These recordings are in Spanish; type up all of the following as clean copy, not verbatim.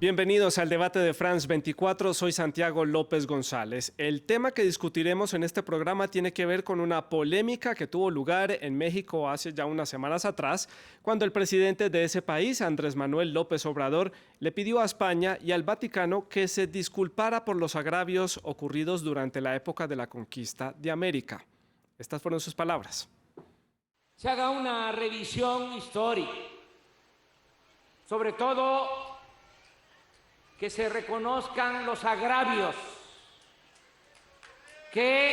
Bienvenidos al debate de France 24, soy Santiago López González. El tema que discutiremos en este programa tiene que ver con una polémica que tuvo lugar en México hace ya unas semanas atrás, cuando el presidente de ese país, Andrés Manuel López Obrador, le pidió a España y al Vaticano que se disculpara por los agravios ocurridos durante la época de la conquista de América. Estas fueron sus palabras. Se haga una revisión histórica, sobre todo que se reconozcan los agravios que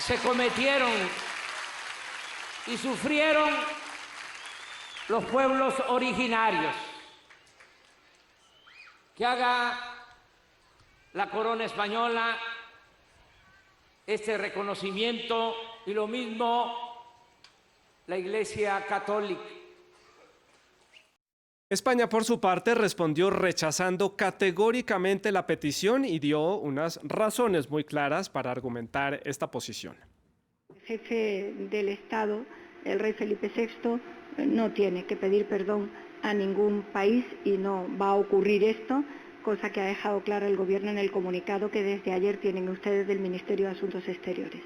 se cometieron y sufrieron los pueblos originarios, que haga la corona española este reconocimiento y lo mismo la Iglesia Católica. España, por su parte, respondió rechazando categóricamente la petición y dio unas razones muy claras para argumentar esta posición. El jefe del Estado, el rey Felipe VI, no tiene que pedir perdón a ningún país y no va a ocurrir esto, cosa que ha dejado claro el Gobierno en el comunicado que desde ayer tienen ustedes del Ministerio de Asuntos Exteriores.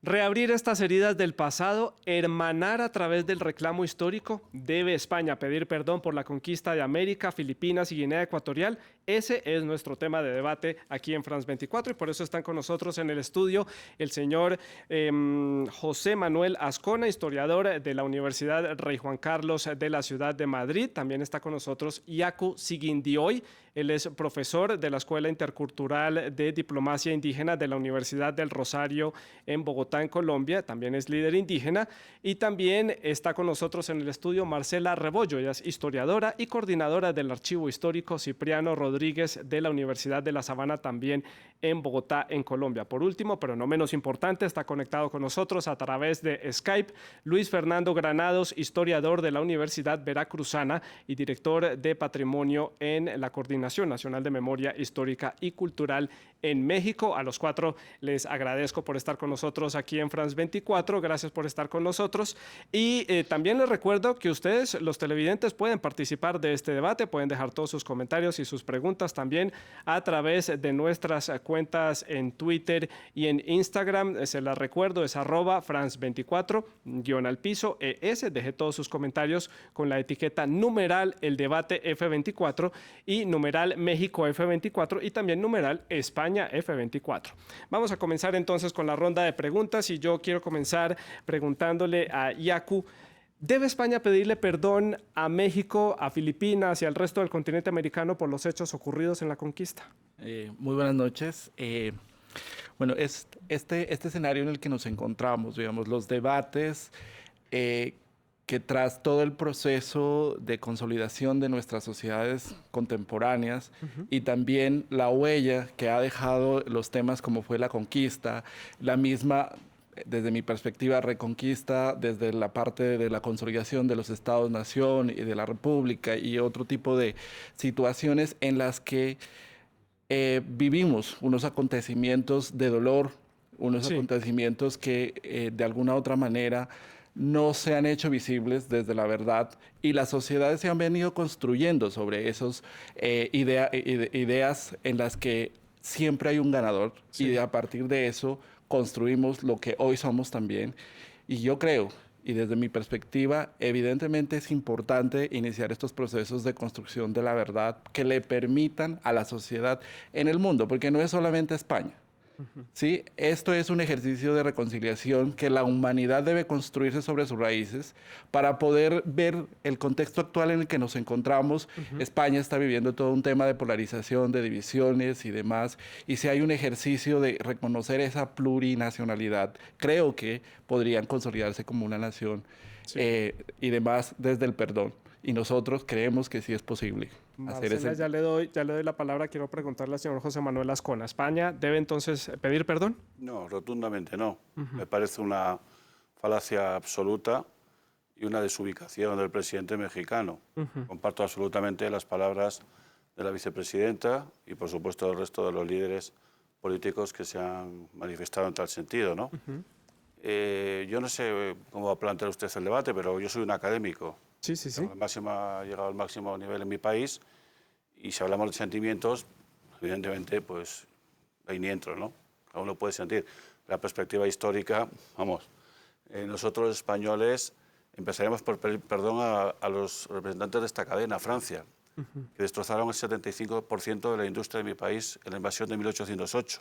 Reabrir estas heridas del pasado, hermanar a través del reclamo histórico, ¿debe España pedir perdón por la conquista de América, Filipinas y Guinea Ecuatorial? Ese es nuestro tema de debate aquí en France 24 y por eso están con nosotros en el estudio el señor José Manuel Azcona, historiador de la Universidad Rey Juan Carlos de la ciudad de Madrid. También está con nosotros Yacu Siguindioy, él es profesor de la Escuela Intercultural de Diplomacia Indígena de la Universidad del Rosario en Bogotá, en Colombia, también es líder indígena, y también está con nosotros en el estudio Marcela Rebollo, ella es historiadora y coordinadora del Archivo Histórico Cipriano Rodríguez de la Universidad de La Sabana, también en Bogotá, en Colombia. Por último, pero no menos importante, está conectado con nosotros a través de Skype Luis Fernando Granados, historiador de la Universidad Veracruzana y director de Patrimonio en la Coordinación Nacional de Memoria Histórica y Cultural en México. A los cuatro les agradezco por estar con nosotros aquí en France 24, gracias por estar con nosotros y también les recuerdo que ustedes, los televidentes, pueden participar de este debate, pueden dejar todos sus comentarios y sus preguntas también a través de nuestras cuentas en Twitter y en Instagram, se las recuerdo, es @France24, _ ES, deje todos sus comentarios con la etiqueta numeral el debate F24 y numeral México F24 y también numeral España F24. Vamos a comenzar entonces con la ronda de preguntas y yo quiero comenzar preguntándole a Yacu, ¿debe España pedirle perdón a México, a Filipinas y al resto del continente americano por los hechos ocurridos en la conquista? Muy buenas noches. Bueno, este escenario en el que nos encontramos, digamos, los debates que tras todo el proceso de consolidación de nuestras sociedades contemporáneas y también la huella que ha dejado los temas como fue la conquista, la misma, desde mi perspectiva, reconquista, desde la parte de la consolidación de los estados-nación y de la república y otro tipo de situaciones en las que vivimos unos acontecimientos de dolor, unos acontecimientos que de alguna u otra manera no se han hecho visibles desde la verdad y las sociedades se han venido construyendo sobre esos ideas en las que siempre hay un ganador y a partir de eso construimos lo que hoy somos también. Y yo creo, y desde mi perspectiva, evidentemente es importante iniciar estos procesos de construcción de la verdad que le permitan a la sociedad en el mundo, porque no es solamente España. ¿Sí? Esto es un ejercicio de reconciliación que la humanidad debe construirse sobre sus raíces para poder ver el contexto actual en el que nos encontramos. España está viviendo todo un tema de polarización, de divisiones y demás, y si hay un ejercicio de reconocer esa plurinacionalidad, creo que podrían consolidarse como una nación y demás desde el perdón. Y nosotros creemos que sí es posible hacer Marcela, ese... ya le doy la palabra. Quiero preguntarle al señor José Manuel Azcona. ¿España debe entonces pedir perdón? No, rotundamente no. Me parece una falacia absoluta y una desubicación del presidente mexicano. Comparto absolutamente las palabras de la vicepresidenta y, por supuesto, del resto de los líderes políticos que se han manifestado en tal sentido, ¿no? Yo no sé cómo va a plantear usted el debate, pero yo soy un académico Sí, sí, sí. Ha llegado al máximo nivel en mi país. Y si hablamos de sentimientos, evidentemente, pues ahí ni entro, ¿no? Cada uno puede sentir. La perspectiva histórica, vamos, nosotros los españoles empezaríamos por pedir perdón a los representantes de esta cadena, Francia, que destrozaron el 75% de la industria de mi país en la invasión de 1808.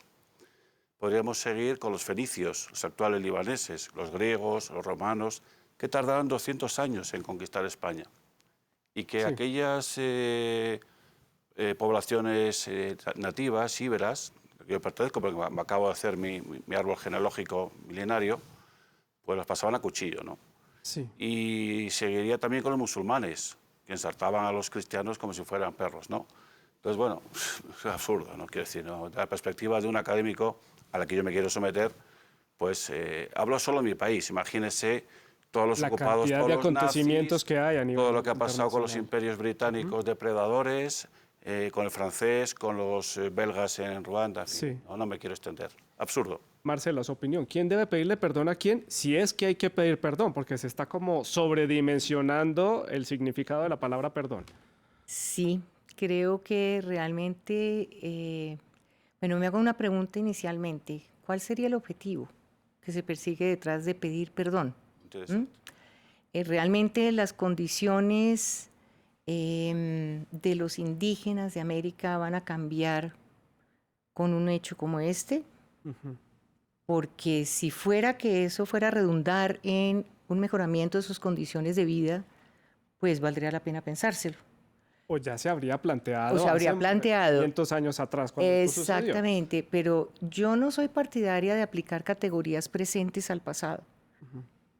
Podríamos seguir con los fenicios, los actuales libaneses, los griegos, los romanos, que tardaron 200 años en conquistar España. Y que aquellas poblaciones nativas, íberas, que yo pertenezco porque me acabo de hacer mi árbol genealógico milenario, pues las pasaban a cuchillo, ¿no? Sí. Y seguiría también con los musulmanes, que ensartaban a los cristianos como si fueran perros, ¿no? Entonces, bueno, es absurdo, ¿no? Quiero decir, ¿no? De la perspectiva de un académico a la que yo me quiero someter, pues hablo solo de mi país. Imagínese todos los ocupados, cantidad todos de los acontecimientos nazis, que hay a nivel todo lo que ha pasado con los internacional. imperios británicos depredadores, con el francés, con los belgas en Ruanda, en fin, Sí. no me quiero extender. Absurdo. Marcela, su opinión. ¿Quién debe pedirle perdón a quién? Si es que hay que pedir perdón, porque se está como sobredimensionando el significado de la palabra perdón. Sí, creo que realmente, bueno, me hago una pregunta inicialmente. ¿Cuál sería el objetivo que se persigue detrás de pedir perdón? Interesante. Realmente las condiciones de los indígenas de América van a cambiar con un hecho como este, porque si fuera que eso fuera a redundar en un mejoramiento de sus condiciones de vida, pues valdría la pena pensárselo. O ya se habría planteado. O se habría hace planteado. 500 años atrás, cuando esto sucedió. Exactamente, pero yo no soy partidaria de aplicar categorías presentes al pasado.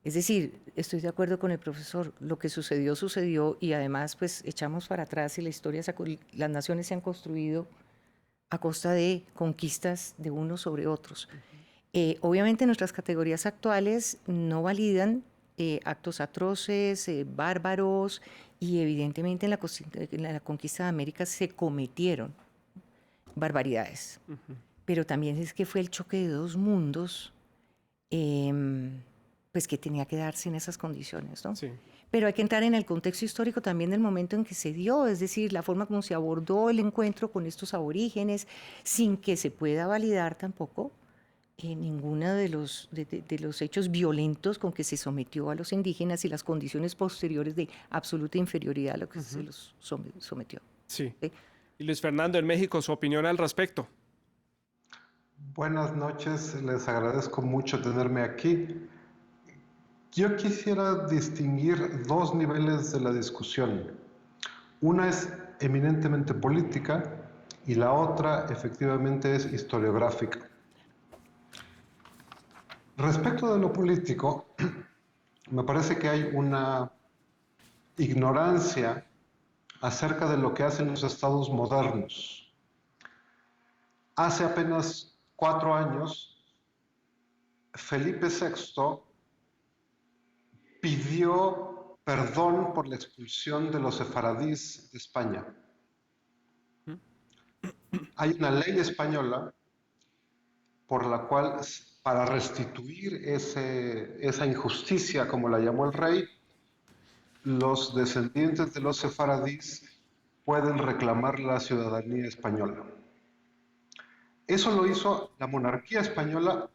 Es decir, estoy de acuerdo con el profesor, lo que sucedió, sucedió, y además pues echamos para atrás y la historia, las naciones se han construido a costa de conquistas de unos sobre otros. Obviamente nuestras categorías actuales no validan actos atroces, bárbaros, y evidentemente en la conquista de América se cometieron barbaridades. Pero también es que fue el choque de dos mundos, pues que tenía que darse en esas condiciones, ¿no? Sí. Pero hay que entrar en el contexto histórico también del momento en que se dio, es decir, la forma como se abordó el encuentro con estos aborígenes, sin que se pueda validar tampoco ninguno de los hechos violentos con que se sometió a los indígenas y las condiciones posteriores de absoluta inferioridad a lo que se los sometió. Sí. ¿Sí? Y Luis Fernando, en México, su opinión al respecto. Buenas noches, les agradezco mucho tenerme aquí. Yo quisiera distinguir dos niveles de la discusión. Una es eminentemente política y la otra efectivamente es historiográfica. Respecto de lo político, me parece que hay una ignorancia acerca de lo que hacen los estados modernos. Hace apenas 4 años, Felipe VI pidió perdón por la expulsión de los sefaradíes de España. Hay una ley española por la cual, para restituir esa injusticia, como la llamó el rey, los descendientes de los sefaradíes pueden reclamar la ciudadanía española. Eso lo hizo la monarquía española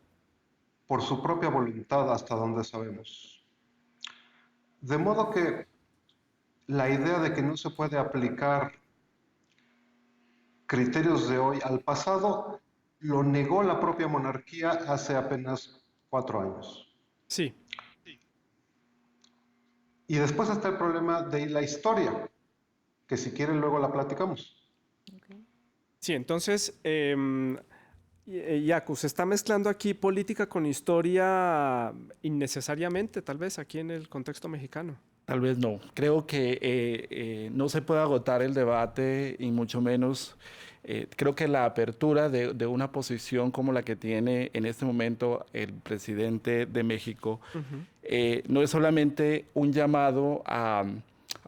por su propia voluntad, hasta donde sabemos. De modo que la idea de que no se puede aplicar criterios de hoy al pasado lo negó la propia monarquía hace apenas 4 años. Sí. Y después está el problema de la historia, que si quieren luego la platicamos. Sí, entonces, Yacu, se está mezclando aquí política con historia innecesariamente, tal vez, aquí en el contexto mexicano. Tal vez no. Creo que no se puede agotar el debate y mucho menos creo que la apertura de una posición como la que tiene en este momento el presidente de México no es solamente un llamado a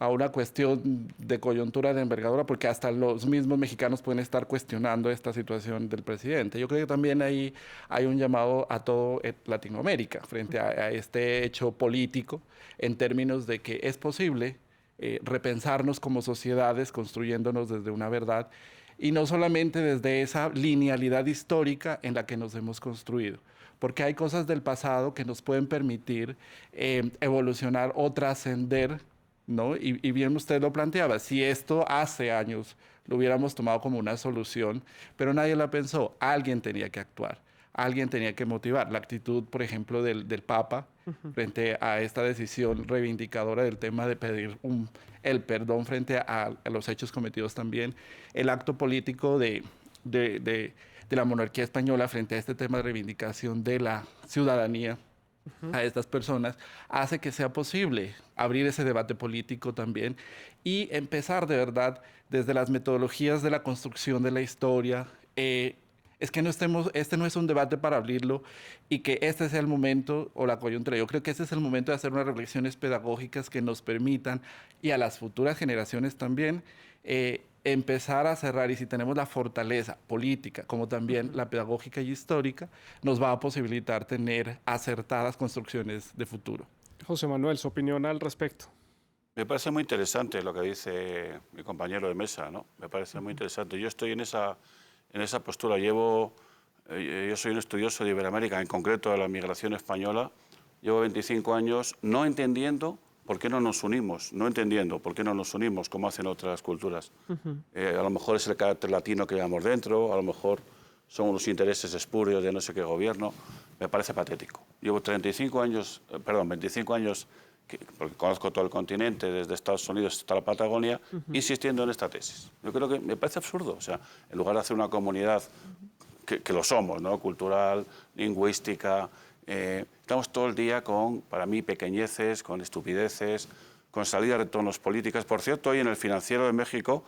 una cuestión de coyuntura de envergadura, porque hasta los mismos mexicanos pueden estar cuestionando esta situación del presidente. Yo creo que también ahí hay un llamado a todo Latinoamérica frente a este hecho político, en términos de que es posible repensarnos como sociedades, construyéndonos desde una verdad, y no solamente desde esa linealidad histórica en la que nos hemos construido, porque hay cosas del pasado que nos pueden permitir evolucionar o trascender, ¿no? Y bien usted lo planteaba, si esto hace años lo hubiéramos tomado como una solución, pero nadie la pensó, alguien tenía que actuar. Alguien tenía que motivar. La actitud, por ejemplo, del Papa frente a esta decisión reivindicadora del tema de pedir el perdón frente a los hechos cometidos también, el acto político de la monarquía española frente a este tema de reivindicación de la ciudadanía a estas personas, hace que sea posible abrir ese debate político también y empezar de verdad desde las metodologías de la construcción de la historia. Es que este no es un debate para abrirlo y que este sea el momento o la coyuntura. Yo creo que este es el momento de hacer unas reflexiones pedagógicas que nos permitan, y a las futuras generaciones también, empezar a cerrar. Y si tenemos la fortaleza política, como también la pedagógica y histórica, nos va a posibilitar tener acertadas construcciones de futuro. José Manuel, su opinión al respecto. Me parece muy interesante lo que dice mi compañero de mesa, ¿no? Me parece muy interesante. Yo estoy en esa postura. Yo soy un estudioso de Iberoamérica, en concreto de la migración española. Llevo 25 años no entendiendo por qué no nos unimos, como hacen otras culturas. A lo mejor es el carácter latino que llevamos dentro, a lo mejor son unos intereses espurios de no sé qué gobierno. Me parece patético. Llevo 25 años, porque conozco todo el continente, desde Estados Unidos hasta la Patagonia, insistiendo en esta tesis. Yo creo que me parece absurdo. O sea, en lugar de hacer una comunidad, que lo somos, ¿no? Cultural, lingüística, estamos todo el día con, para mí, pequeñeces, con estupideces, con salidas de tonos políticas. Por cierto, hoy en el Financiero de México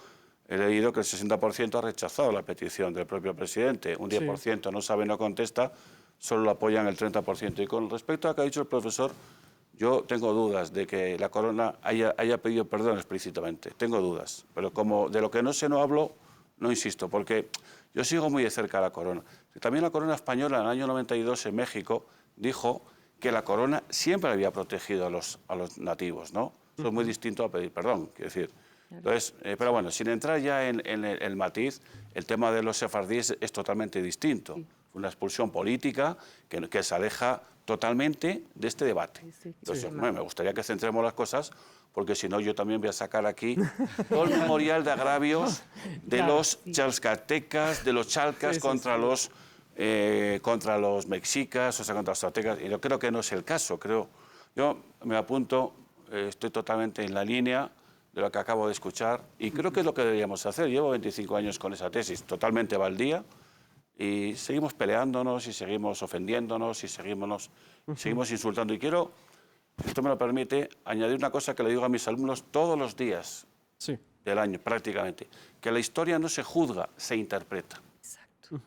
he leído que el 60% ha rechazado la petición del propio presidente. Un 10% no sabe, no contesta, solo lo apoyan el 30%. Y con respecto a lo que ha dicho el profesor, yo tengo dudas de que la corona haya pedido perdón explícitamente. Tengo dudas. Pero como de lo que no sé no hablo, no insisto, porque yo sigo muy de cerca a la corona. También la corona española en el año 92 en México dijo que la corona siempre había protegido a los nativos, ¿no? Eso es muy distinto a pedir perdón, quiero decir. Entonces, pero bueno, sin entrar ya en el matiz, el tema de los sefardíes es totalmente distinto. Fue una expulsión política que se aleja totalmente de este debate. Entonces, me gustaría que centremos las cosas, porque si no yo también voy a sacar aquí todo el memorial de agravios de los chalcatecas, de los chalcas contra los mexicas, o sea, contra los aztecas, y yo creo que no es el caso. Yo me apunto, estoy totalmente en la línea de lo que acabo de escuchar, y creo que es lo que deberíamos hacer. Llevo 25 años con esa tesis, totalmente baldía, y seguimos peleándonos, y seguimos ofendiéndonos, y seguimos insultando. Y quiero, esto me lo permite, añadir una cosa que le digo a mis alumnos todos los días del año, prácticamente, que la historia no se juzga, se interpreta.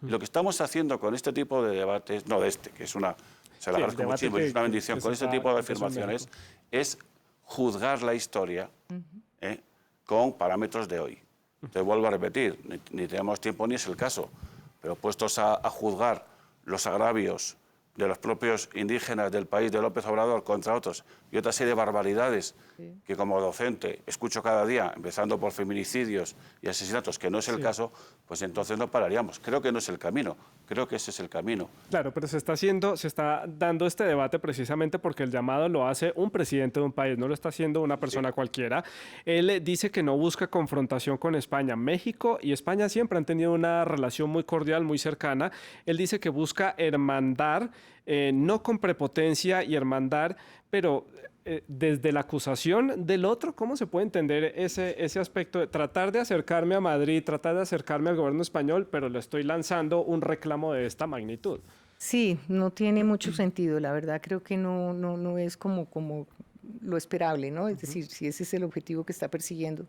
Y lo que estamos haciendo con este tipo de debates, no de este, que es una, se lo agradezco muchísimo, es una bendición, con este tipo de afirmaciones, es juzgar la historia con parámetros de hoy. Te vuelvo a repetir, ni tenemos tiempo ni es el caso, pero puestos a juzgar los agravios de los propios indígenas del país de López Obrador contra otros y otra serie de barbaridades que como docente escucho cada día, empezando por feminicidios y asesinatos, que no es el caso, pues entonces no pararíamos. Creo que no es el camino, creo que ese es el camino. Claro, pero se está dando este debate precisamente porque el llamado lo hace un presidente de un país, no lo está haciendo una persona cualquiera. Él dice que no busca confrontación con España. México y España siempre han tenido una relación muy cordial, muy cercana. Él dice que busca hermandar, no con prepotencia y hermandar, pero desde la acusación del otro. ¿Cómo se puede entender ese aspecto de tratar de acercarme a Madrid, tratar de acercarme al gobierno español, pero le estoy lanzando un reclamo de esta magnitud? Sí, no tiene mucho sentido. La verdad creo que no es como lo esperable, ¿no? Es decir, si ese es el objetivo que está persiguiendo.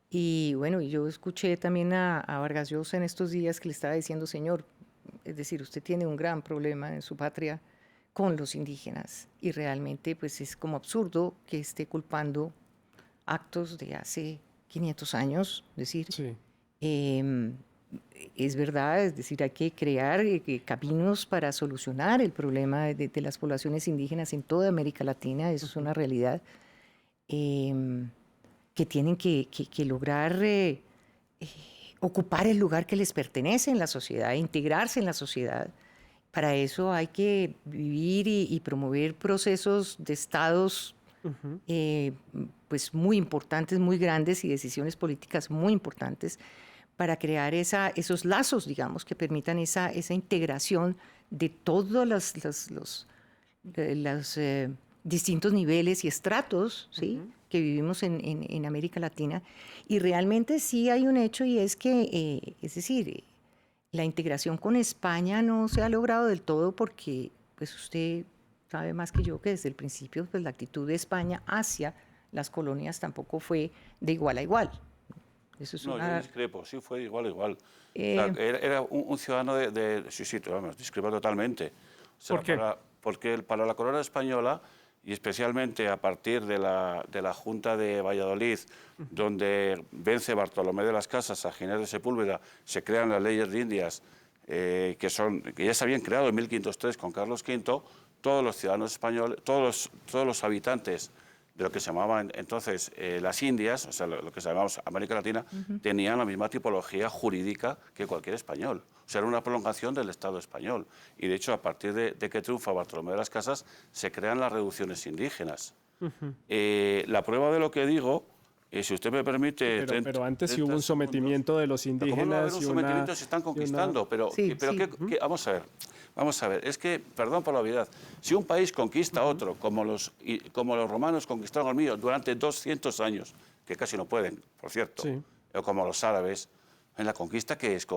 Y bueno, yo escuché también a Vargas Llosa en estos días que le estaba diciendo, señor, es decir, usted tiene un gran problema en su patria con los indígenas, y realmente pues es como absurdo que esté culpando actos de hace 500 años, es decir, es verdad, es decir, hay que crear caminos para solucionar el problema de las poblaciones indígenas en toda América Latina, eso es una realidad. que tienen que lograr ocupar el lugar que les pertenece en la sociedad, integrarse en la sociedad. Para eso hay que vivir y promover procesos de estados pues muy importantes, muy grandes y decisiones políticas muy importantes para crear esos lazos, digamos, que permitan esa integración de todos los distintos niveles y estratos, ¿sí? Que vivimos en América Latina. Y realmente sí hay un hecho, y es que, es decir, la integración con España no se ha logrado del todo porque, pues usted sabe más que yo que desde el principio, pues la actitud de España hacia las colonias tampoco fue de igual a igual. Eso es No, una... yo discrepo, sí fue igual, igual. O sea, era un ciudadano sí, vamos, discrepo totalmente. O sea, ¿Por qué? porque para la corona española, y especialmente a partir de la Junta de Valladolid, donde vence Bartolomé de las Casas a Ginés de Sepúlveda, se crean las leyes de Indias, que ya se habían creado en 1503 con Carlos V, todos los ciudadanos españoles, todos los habitantes de lo que se llamaban entonces las Indias, o sea, lo que llamamos América Latina, tenían la misma tipología jurídica que cualquier español. O sea, era una prolongación del Estado español. Y de hecho, a partir de que triunfa Bartolomé de las Casas, se crean las reducciones indígenas. La prueba de lo que digo, si usted me permite... Pero antes sí hubo un sometimiento de los indígenas. ¿Cómo no va a haber un sometimiento? Se están conquistando, pero vamos a ver, es que, perdón por la obviedad, si un país conquista a otro, como los romanos conquistaron al mío durante 200 años, que casi no pueden, por cierto, o como los árabes, en la conquista, ¿qué es?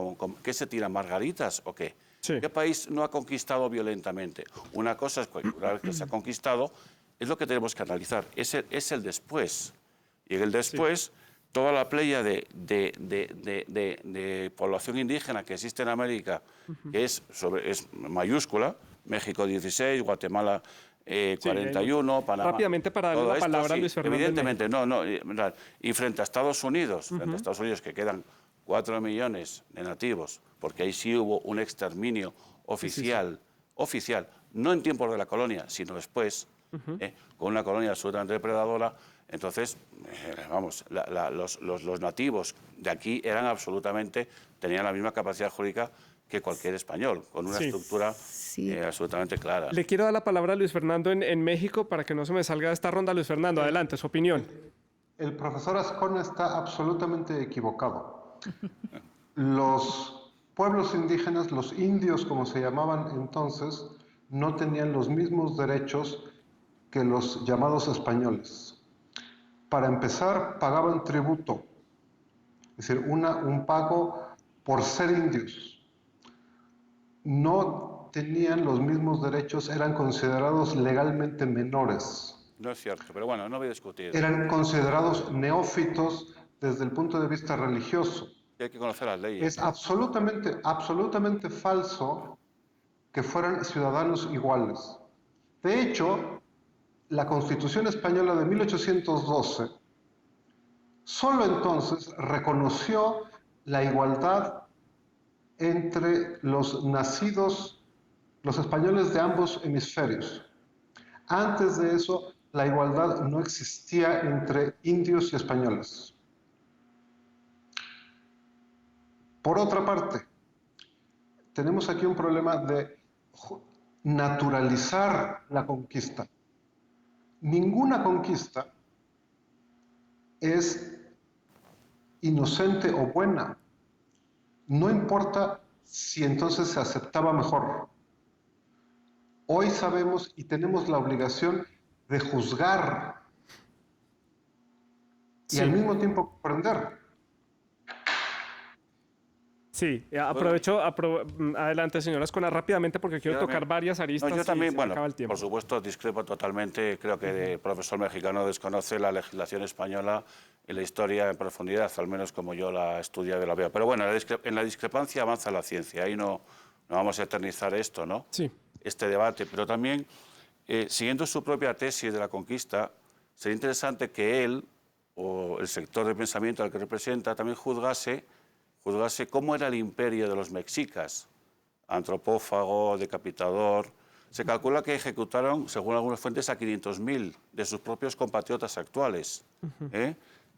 ¿Qué se tiran, margaritas o qué? Sí. ¿Qué país no ha conquistado violentamente? Una cosa es que una vez que se ha conquistado, es lo que tenemos que analizar, es el después. Y en el después, toda la playa de población indígena que existe en América, que es mayúscula, México 16, Guatemala 41, Panamá... Rápidamente para darle la palabra a Luis Fernando. Evidentemente, no. Y frente a Estados Unidos, que quedan 4 millones de nativos, porque ahí sí hubo un exterminio oficial, no en tiempos de la colonia, sino después, con una colonia absolutamente depredadora. Entonces, vamos, los nativos de aquí tenían la misma capacidad jurídica que cualquier español, con una estructura absolutamente clara. Le quiero dar la palabra a Luis Fernando en México para que no se me salga de esta ronda. Luis Fernando, adelante, su opinión. El profesor Azcona está absolutamente equivocado. Los pueblos indígenas, los indios como se llamaban entonces, no tenían los mismos derechos que los llamados españoles. Para empezar, pagaban tributo, es decir, un pago por ser indios. No tenían los mismos derechos, eran considerados legalmente menores. No es cierto, pero bueno, no voy a discutir. Eran considerados neófitos desde el punto de vista religioso. Hay que conocer las leyes. Es absolutamente falso que fueran ciudadanos iguales. De hecho, la Constitución Española de 1812 solo entonces reconoció la igualdad entre los nacidos, los españoles de ambos hemisferios. Antes de eso, la igualdad no existía entre indios y españoles. Por otra parte, tenemos aquí un problema de naturalizar la conquista. Ninguna conquista es inocente o buena. No importa si entonces se aceptaba mejor. Hoy sabemos y tenemos la obligación de juzgar y al mismo tiempo comprender. Sí, aprovecho, adelante, señora Azcona, rápidamente porque quiero tocar varias aristas. Yo también, y se me acaba el tiempo. por supuesto, discrepo totalmente. Creo que el profesor mexicano desconoce la legislación española y la historia en profundidad, al menos como yo la estudio y la veo. Pero bueno, en la discrepancia avanza la ciencia. Ahí no vamos a eternizar esto, ¿no? Sí. Este debate. Pero también, siguiendo su propia tesis de la conquista, sería interesante que él, o el sector de pensamiento al que representa, también juzgase cómo era el imperio de los mexicas, antropófago, decapitador. Se calcula que ejecutaron, según algunas fuentes, a 500.000 de sus propios compatriotas actuales.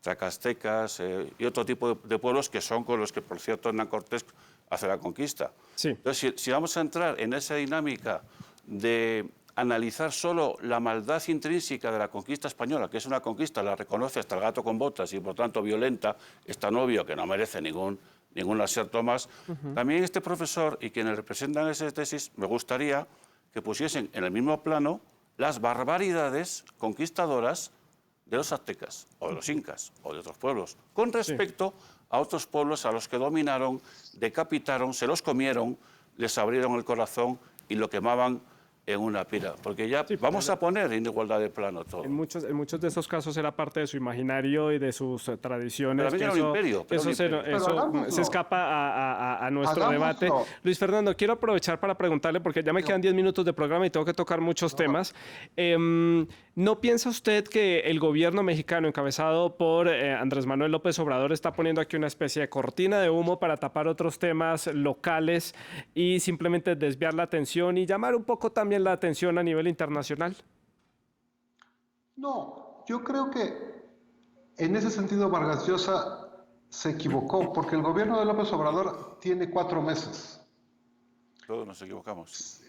zacastecas y otro tipo de pueblos que son con los que, por cierto, Hernán Cortés hace la conquista. Sí. Entonces, si vamos a entrar en esa dinámica de analizar solo la maldad intrínseca de la conquista española, que es una conquista, la reconoce hasta el gato con botas y por tanto violenta, es tan obvio que no merece ningún aserto más. También este profesor y quienes representan esa tesis, me gustaría que pusiesen en el mismo plano las barbaridades conquistadoras de los aztecas, o de los incas, o de otros pueblos, con respecto a otros pueblos a los que dominaron, decapitaron, se los comieron, les abrieron el corazón y lo quemaban en una pira, porque ya vamos a poner en igualdad de plano todo. En muchos de esos casos era parte de su imaginario y de sus tradiciones. Pero era un imperio. Eso se escapa a nuestro debate. Luis Fernando, quiero aprovechar para preguntarle, porque ya me quedan 10 minutos de programa y tengo que tocar muchos temas. ¿No piensa usted que el gobierno mexicano, encabezado por Andrés Manuel López Obrador, está poniendo aquí una especie de cortina de humo para tapar otros temas locales y simplemente desviar la atención y llamar un poco también la atención a nivel internacional? No, yo creo que en ese sentido Vargas Llosa se equivocó, porque el gobierno de López Obrador tiene 4 meses. Todos nos equivocamos.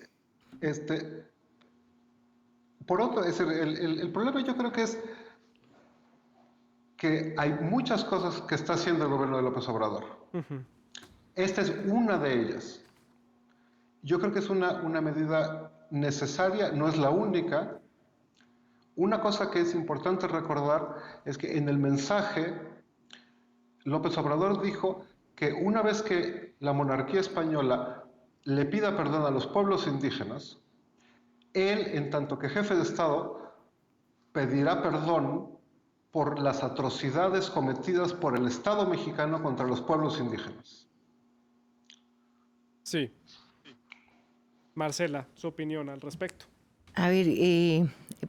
Por otro, el problema yo creo que es que hay muchas cosas que está haciendo el gobierno de López Obrador. Esta es una de ellas. Yo creo que es una medida necesaria, no es la única. Una cosa que es importante recordar es que en el mensaje López Obrador dijo que una vez que la monarquía española le pida perdón a los pueblos indígenas, él, en tanto que jefe de Estado, pedirá perdón por las atrocidades cometidas por el Estado mexicano contra los pueblos indígenas. Sí. Marcela, su opinión al respecto. A ver,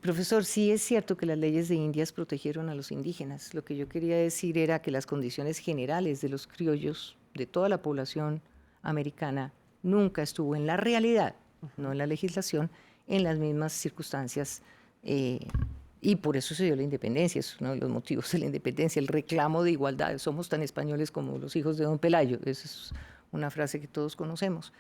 profesor, sí es cierto que las leyes de Indias protegieron a los indígenas. Lo que yo quería decir era que las condiciones generales de los criollos, de toda la población americana, nunca estuvo en la realidad, no en la legislación, en las mismas circunstancias. Y por eso se dio la independencia, es uno de los motivos de la independencia, el reclamo de igualdad. Somos tan españoles como los hijos de don Pelayo. Esa es una frase que todos conocemos.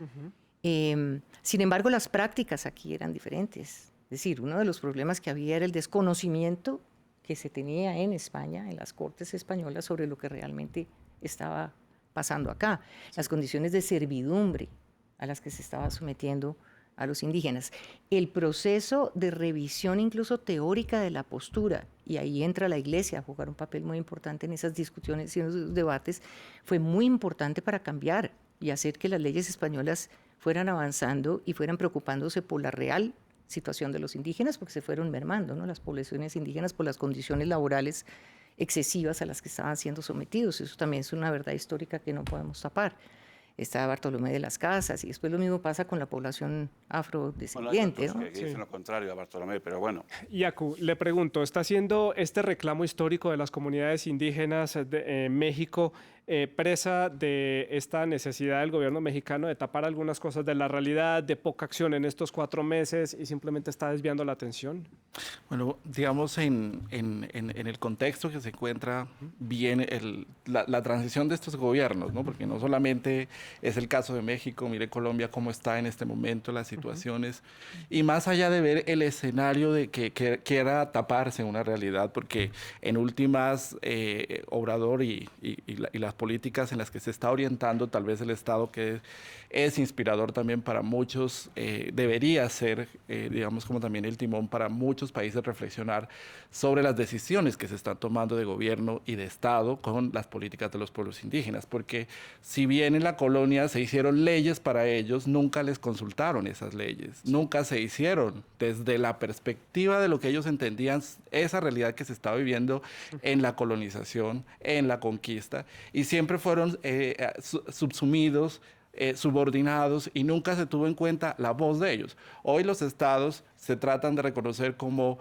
Sin embargo, las prácticas aquí eran diferentes. Es decir, uno de los problemas que había era el desconocimiento que se tenía en España, en las cortes españolas, sobre lo que realmente estaba pasando acá. Las condiciones de servidumbre a las que se estaba sometiendo a los indígenas. El proceso de revisión incluso teórica de la postura, y ahí entra la Iglesia a jugar un papel muy importante en esas discusiones y en esos debates, fue muy importante para cambiar y hacer que las leyes españolas fueran avanzando y fueran preocupándose por la real situación de los indígenas, porque se fueron mermando, ¿no?, las poblaciones indígenas por las condiciones laborales excesivas a las que estaban siendo sometidos. Eso también es una verdad histórica que no podemos tapar. Está Bartolomé de las Casas, y después lo mismo pasa con la población afrodescendiente. Bueno, que dicen lo contrario a Bartolomé, pero bueno. Yacu, le pregunto, ¿está haciendo este reclamo histórico de las comunidades indígenas de México presa de esta necesidad del gobierno mexicano de tapar algunas cosas de la realidad, de poca acción en estos 4 meses y simplemente está desviando la atención? Bueno, digamos en el contexto que se encuentra bien la transición de estos gobiernos, ¿no? Porque no solamente es el caso de México, mire Colombia cómo está en este momento, las situaciones, y más allá de ver el escenario de que quiera taparse una realidad, porque en últimas Obrador y las políticas en las que se está orientando tal vez el Estado, que es inspirador también para muchos, debería ser, digamos, como también el timón para muchos países reflexionar sobre las decisiones que se están tomando de gobierno y de Estado con las políticas de los pueblos indígenas, porque si bien en la colonia se hicieron leyes para ellos, nunca les consultaron esas leyes, nunca se hicieron desde la perspectiva de lo que ellos entendían esa realidad que se estaba viviendo en la colonización, en la conquista, y siempre fueron subsumidos, subordinados, y nunca se tuvo en cuenta la voz de ellos. Hoy los estados se tratan de reconocer como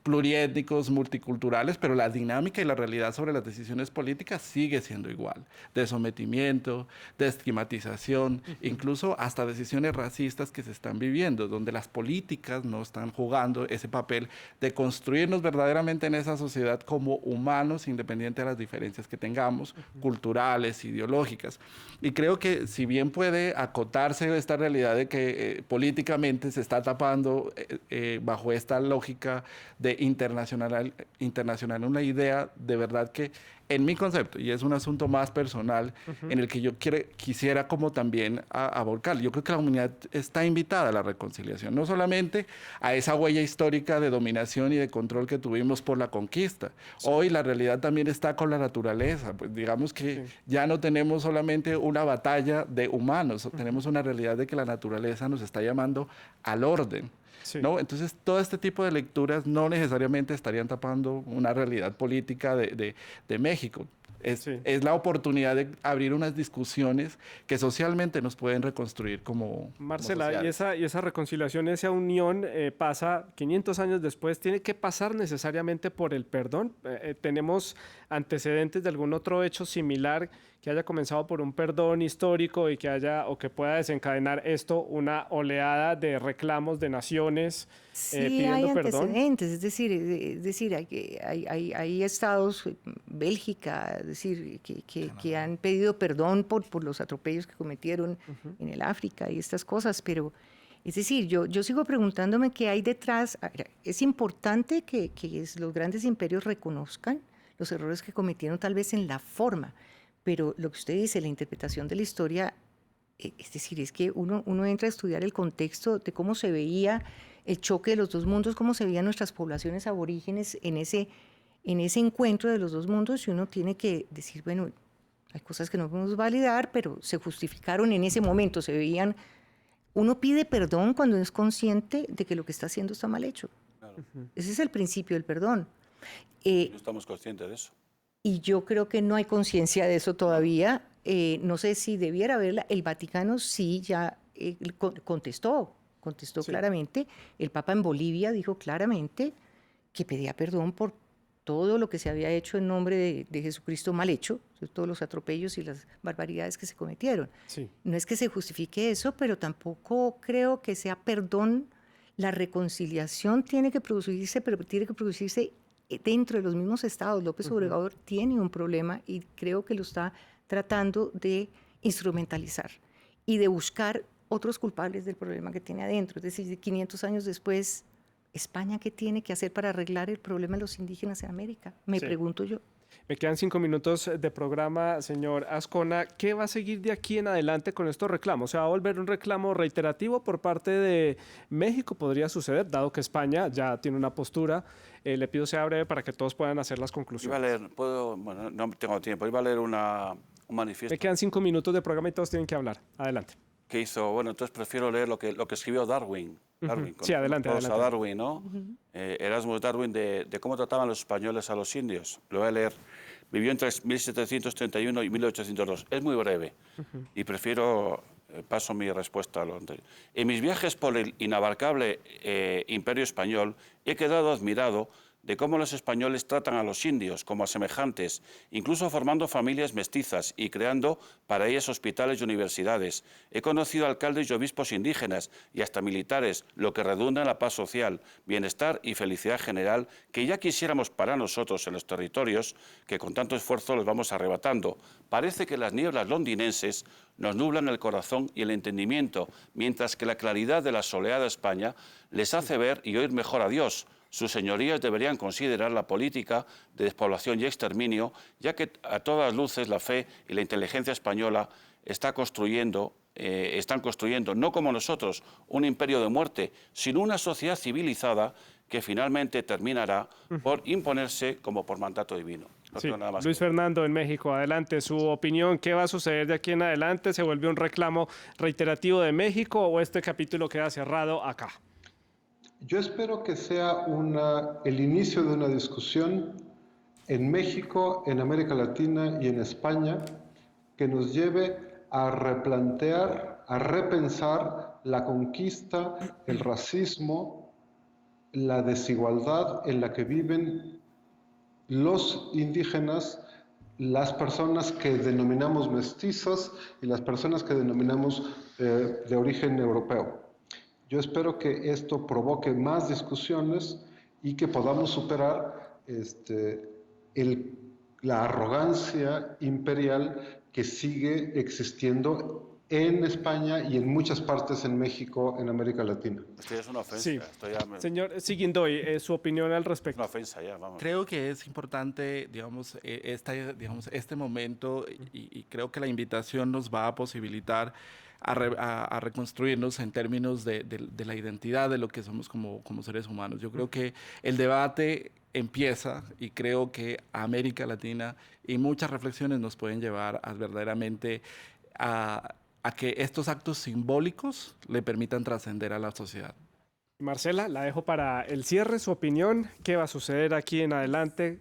pluriétnicos, multiculturales, pero la dinámica y la realidad sobre las decisiones políticas sigue siendo igual, de sometimiento, de estigmatización, incluso hasta decisiones racistas que se están viviendo, donde las políticas no están jugando ese papel de construirnos verdaderamente en esa sociedad como humanos, independiente de las diferencias que tengamos, culturales, ideológicas. Y creo que si bien puede acotarse esta realidad de que políticamente se está tapando bajo esta lógica de internacional una idea de verdad que en mi concepto, y es un asunto más personal, en el que yo quisiera como también volcar. Yo creo que la humanidad está invitada a la reconciliación, no solamente a esa huella histórica de dominación y de control que tuvimos por la conquista. Sí. Hoy la realidad también está con la naturaleza. Pues digamos que ya no tenemos solamente una batalla de humanos, tenemos una realidad de que la naturaleza nos está llamando al orden. Sí. ¿No? Entonces, todo este tipo de lecturas no necesariamente estarían tapando una realidad política de México. Es la oportunidad de abrir unas discusiones que socialmente nos pueden reconstruir como Marcela, como y esa reconciliación, esa unión pasa 500 años después, ¿tiene que pasar necesariamente por el perdón? ¿Tenemos antecedentes de algún otro hecho similar que haya comenzado por un perdón histórico y que haya o que pueda desencadenar esto una oleada de reclamos de naciones pidiendo hay perdón? Antecedentes, es decir, hay estados, Bélgica, es decir, que han pedido perdón por los atropellos que cometieron en el África y estas cosas, pero es decir, yo sigo preguntándome qué hay detrás. Es importante que los grandes imperios reconozcan los errores que cometieron tal vez en la forma, pero lo que usted dice, la interpretación de la historia, es decir, es que uno entra a estudiar el contexto de cómo se veía el choque de los dos mundos, cómo se veían nuestras poblaciones aborígenes en ese encuentro de los dos mundos, y uno tiene que decir, bueno, hay cosas que no podemos validar, pero se justificaron en ese momento, se veían. Uno pide perdón cuando es consciente de que lo que está haciendo está mal hecho. Claro. Ese es el principio del perdón. No estamos conscientes de eso. Y yo creo que no hay conciencia de eso todavía. No sé si debiera haberla. El Vaticano sí ya contestó claramente. El Papa en Bolivia dijo claramente que pedía perdón por todo lo que se había hecho en nombre de Jesucristo mal hecho, todos los atropellos y las barbaridades que se cometieron. Sí. No es que se justifique eso, pero tampoco creo que sea perdón. La reconciliación tiene que producirse, pero tiene que producirse dentro de los mismos estados. López Obrador tiene un problema y creo que lo está tratando de instrumentalizar y de buscar otros culpables del problema que tiene adentro. Es decir, 500 años después, ¿España qué tiene que hacer para arreglar el problema de los indígenas en América? Me pregunto yo. Me quedan 5 minutos de programa, señor Azcona. ¿Qué va a seguir de aquí en adelante con estos reclamos? ¿Se va a volver un reclamo reiterativo por parte de México? Podría suceder, dado que España ya tiene una postura. Le pido sea breve para que todos puedan hacer las conclusiones. Iba a leer, bueno, no tengo tiempo, iba a leer un manifiesto. Me quedan 5 minutos de programa y todos tienen que hablar. Adelante. Que hizo, bueno, entonces prefiero leer lo que escribió Darwin. Sí, adelante. A Darwin, ¿no? Erasmus Darwin, de cómo trataban los españoles a los indios. Lo voy a leer. Vivió entre 1731 y 1802. Es muy breve y prefiero, paso mi respuesta a lo anterior. En mis viajes por el inabarcable imperio español he quedado admirado de cómo los españoles tratan a los indios como a semejantes, incluso formando familias mestizas y creando para ellas hospitales y universidades. He conocido alcaldes y obispos indígenas y hasta militares, lo que redunda en la paz social, bienestar y felicidad general que ya quisiéramos para nosotros en los territorios que con tanto esfuerzo los vamos arrebatando. Parece que las nieblas londinenses nos nublan el corazón y el entendimiento, mientras que la claridad de la soleada España les hace ver y oír mejor a Dios. Sus señorías deberían considerar la política de despoblación y exterminio, ya que a todas luces la fe y la inteligencia española están construyendo, no como nosotros, un imperio de muerte, sino una sociedad civilizada que finalmente terminará por imponerse como por mandato divino. No tengo nada más. Luis Fernando, en México, adelante, su opinión, ¿qué va a suceder de aquí en adelante? ¿Se vuelve un reclamo reiterativo de México o este capítulo queda cerrado acá? Yo espero que sea el inicio de una discusión en México, en América Latina y en España que nos lleve a replantear, a repensar la conquista, el racismo, la desigualdad en la que viven los indígenas, las personas que denominamos mestizos y las personas que denominamos de origen europeo. Yo espero que esto provoque más discusiones y que podamos superar la arrogancia imperial que sigue existiendo en España y en muchas partes en México, en América Latina. Esto ya es una ofensa. Sí. Esto ya Señor Siguindoy, su opinión al es respecto. una ofensa ya, vamos. Creo que es importante, digamos, este momento y creo que la invitación nos va a posibilitar a reconstruirnos en términos de la identidad de lo que somos como seres humanos. Yo creo que el debate empieza y creo que América Latina y muchas reflexiones nos pueden llevar a verdaderamente a que estos actos simbólicos le permitan trascender a la sociedad. Marcela, la dejo para el cierre, su opinión. ¿Qué va a suceder aquí en adelante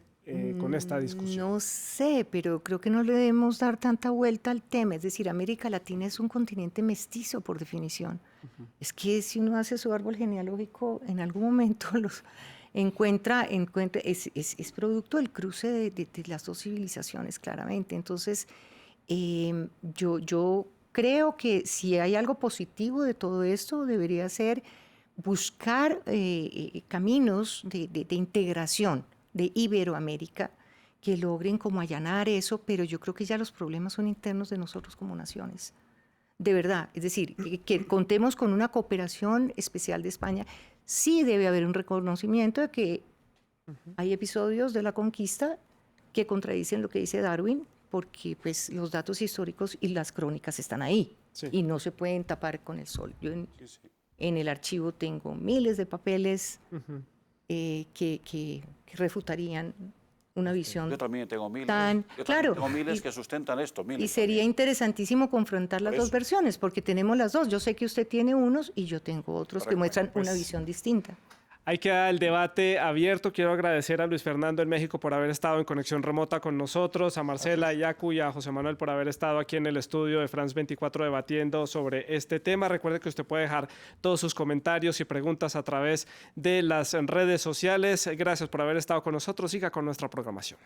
con esta discusión? No sé, pero creo que no le debemos dar tanta vuelta al tema. Es decir, América Latina es un continente mestizo por definición. Es que si uno hace su árbol genealógico, en algún momento es producto del cruce de las dos civilizaciones, claramente. Entonces, yo creo que si hay algo positivo de todo esto, debería ser buscar caminos de integración de Iberoamérica que logren como allanar eso, pero yo creo que ya los problemas son internos de nosotros como naciones. De verdad, es decir, que contemos con una cooperación especial de España. Sí debe haber un reconocimiento de que hay episodios de la conquista que contradicen lo que dice Darwin, porque pues los datos históricos y las crónicas están ahí y no se pueden tapar con el sol. Yo en el archivo tengo miles de papeles que refutarían una visión. Yo también tengo miles. Tengo miles que sustentan esto. Y sería interesantísimo confrontar las dos versiones, porque tenemos las dos. Yo sé que usted tiene unos y yo tengo otros que muestran una visión distinta. Ahí queda el debate abierto. Quiero agradecer a Luis Fernando en México por haber estado en conexión remota con nosotros, a Marcela, a Yacu y a José Manuel por haber estado aquí en el estudio de France 24 debatiendo sobre este tema. Recuerde que usted puede dejar todos sus comentarios y preguntas a través de las redes sociales. Gracias por haber estado con nosotros. Siga con nuestra programación.